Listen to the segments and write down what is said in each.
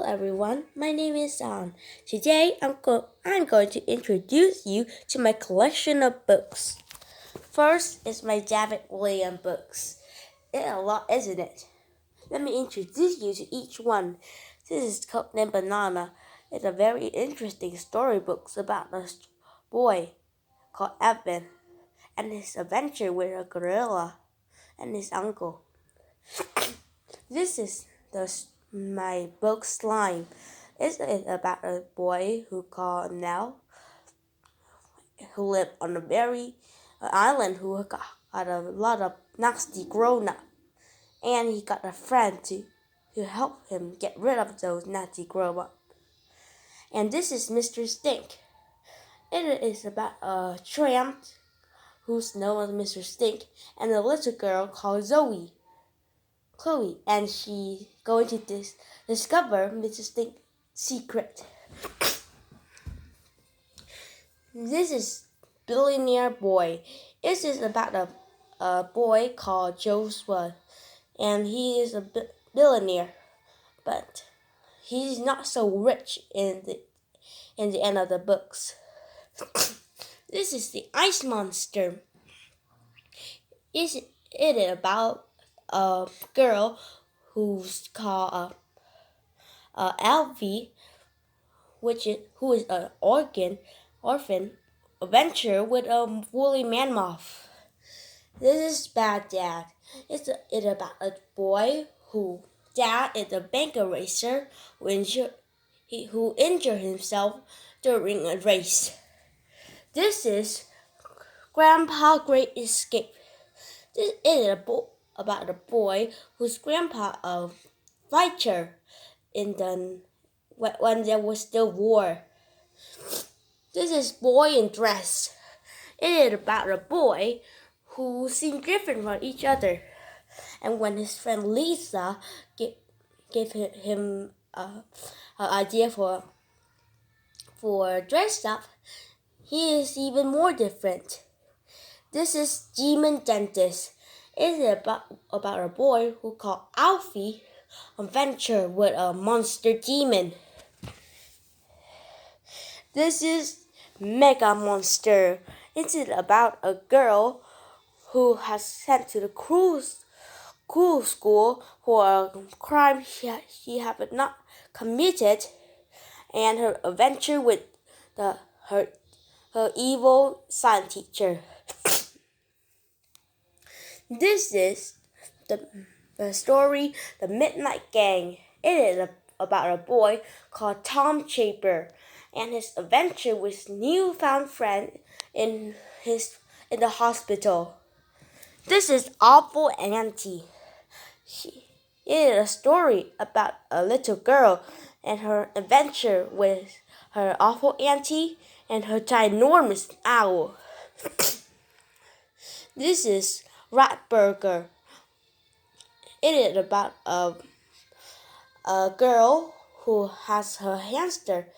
everyone, my name is An. Today I'm going to introduce you to my collection of books. First is my David William books. It's a lot, isn't it? Let me introduce you to each one. This is Codename Banana. It's a very interesting storybook about a boy called Evan and his adventure with a gorilla and his uncle. This is my book Slime. It's about a boy who called Nell, who lived on a very island who got a lot of nasty grown-up, and he got a friend to help him get rid of those nasty grown-up. And this is Mr. Stink. It is about a tramp who's known as Mr. Stink and a little girl called Chloe, and she's going to discover Mr. Stink's secret. This is Billionaire Boy. This is about a boy called Joshua, and he is a billionaire, but he's not so rich in the end of the books. This is the Ice Monster. It is about a girl who's called Alfie, who is an orphan adventure with a woolly mammoth. This is Bad Dad. It's about a boy who dad is a bank racer who injured himself during a race. This is Grandpa Great Escape. This is about a boy whose grandpa a fighter when there was still war. This is Boy in Dress. It is about a boy who seem different from each other, and when his friend Lisa gave him an idea for dress up, he is even more different. This is Demon Dentist. It is about a boy who called Alfie adventure with a monster demon. This is Mega Monster. It is about a girl who has sent to the cruel school for a crime she had not committed, and her adventure with her evil science teacher. This is the story, The Midnight Gang. It is about a boy called Tom Chaper and his adventure with his newfound friend in the hospital. This is Awful Auntie. It is a story about a little girl and her adventure with her awful auntie and her ginormous owl. This is Rat Burger. It is about a girl who has her hamster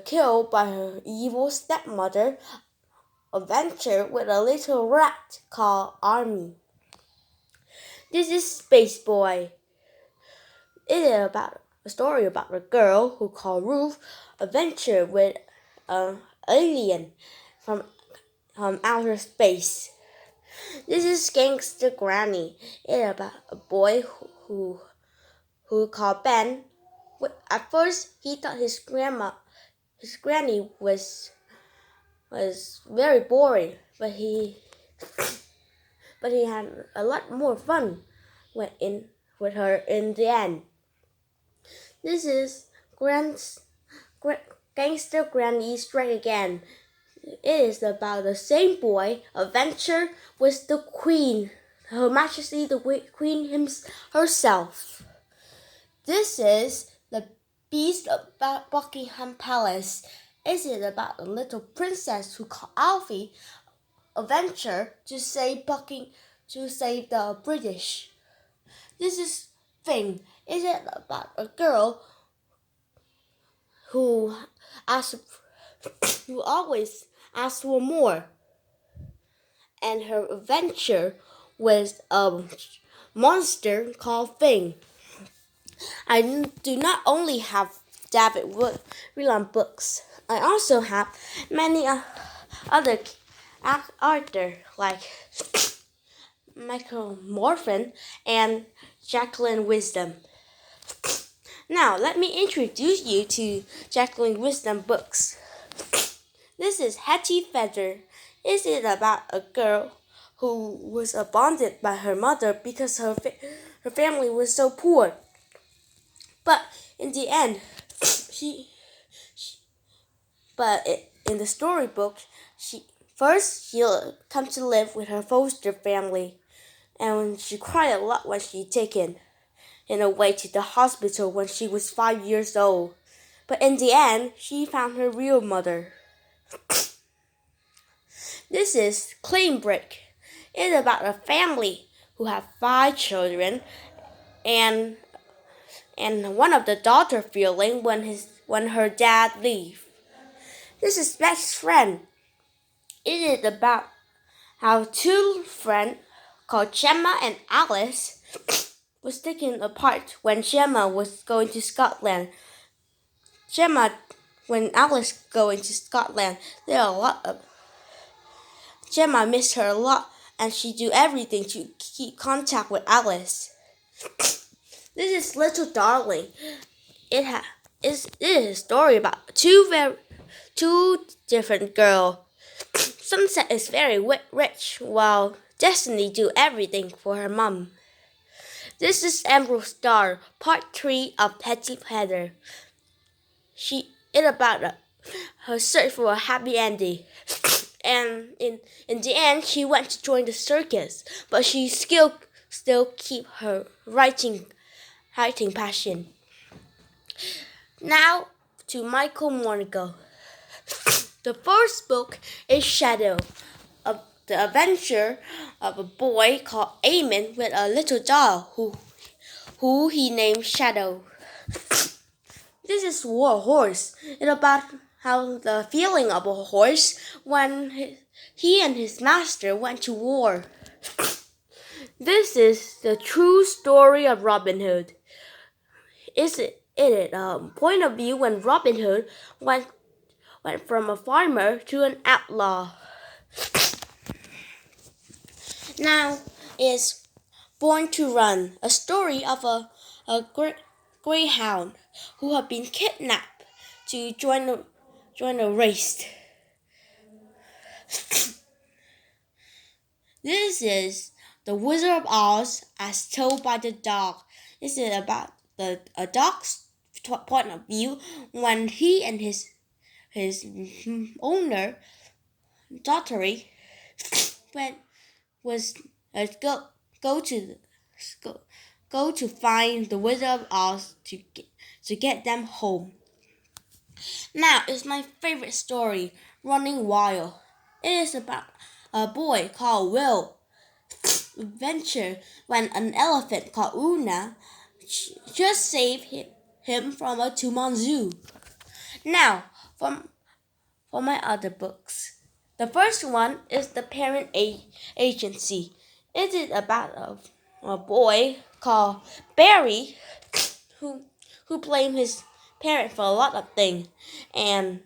killed by her evil stepmother. Adventure with a little rat called Army. This is Space Boy. It is about a story about a girl who called Ruth adventure with an alien from outer space. This is Gangster Granny. It is about a boy who called Ben. At first, he thought his granny was very boring, but he had a lot more fun with her in the end. This is Gangster Granny Strike Again. It is about the same boy adventure with the Queen, Her Majesty the Queen herself. This is The Beast of Buckingham Palace. It is about a little princess who called Alfie adventure to save the British. This is Thing. It is about a girl who always asks for more, and her adventure with a monster called Thing. I do not only have David Whelan books, I also have many other authors like Michael Morphin and Jacqueline Wisdom. Now, let me introduce you to Jacqueline Wisdom books. This is Hetty Feather. It is about a girl who was abandoned by her mother because her family was so poor. But in the end, she, she but in the storybook, she'll come to live with her foster family, and she cried a lot when she taken in a way to the hospital when she was 5 years old. But in the end, she found her real mother. This is Clean Break. It's about a family who have 5 children, and one of the daughter feeling when her dad leave. This is Best Friend. It is about how two friends called Gemma and Alice was taken apart when Gemma was going to Scotland. When Alice going to Scotland, there are a lot of Gemma missed her a lot, and she do everything to keep contact with Alice. This is Little Darling. It is a story about two different girls. Sunset is very rich, while Destiny do everything for her mom. This is Emerald Star, part 3 of Hetty Feather. It about her search for a happy ending. And in the end, she went to join the circus, but she still keep her writing passion. Now to Michael Monaco. The first book is Shadow, of the adventure of a boy called Eamon with a little doll who he named Shadow. This is War Horse. It's about how the feeling of a horse when he and his master went to war. This is the true story of Robin Hood. It is a point of view when Robin Hood went from a farmer to an outlaw. Now is Born to Run, a story of a greyhound who have been kidnapped to join a race. This is The Wizard of Oz as told by the dog. This is about a dog's point of view when he and his owner, Dottery, go to find the Wizard of Oz to get them home. Now is my favorite story, Running Wild. It is about a boy called Will adventure when an elephant called Una just saved him from a two-month zoo. Now, for my other books. The first one is The Parent Agency. It is about a boy called Barry who blamed his parent for a lot of things, and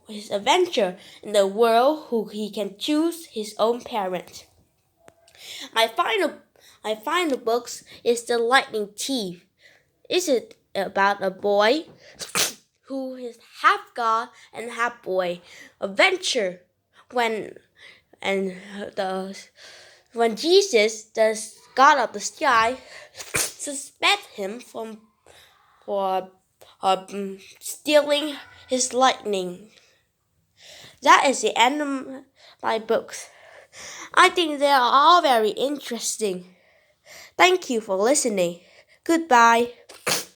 his adventure in the world who he can choose his own parent. My final books is The Lightning Thief. It is about a boy who is half god and half boy. Adventure when Jesus, the God of the sky, suspect him for stealing his lightning. That is the end of my books. I think they are all very interesting. Thank you for listening. Goodbye.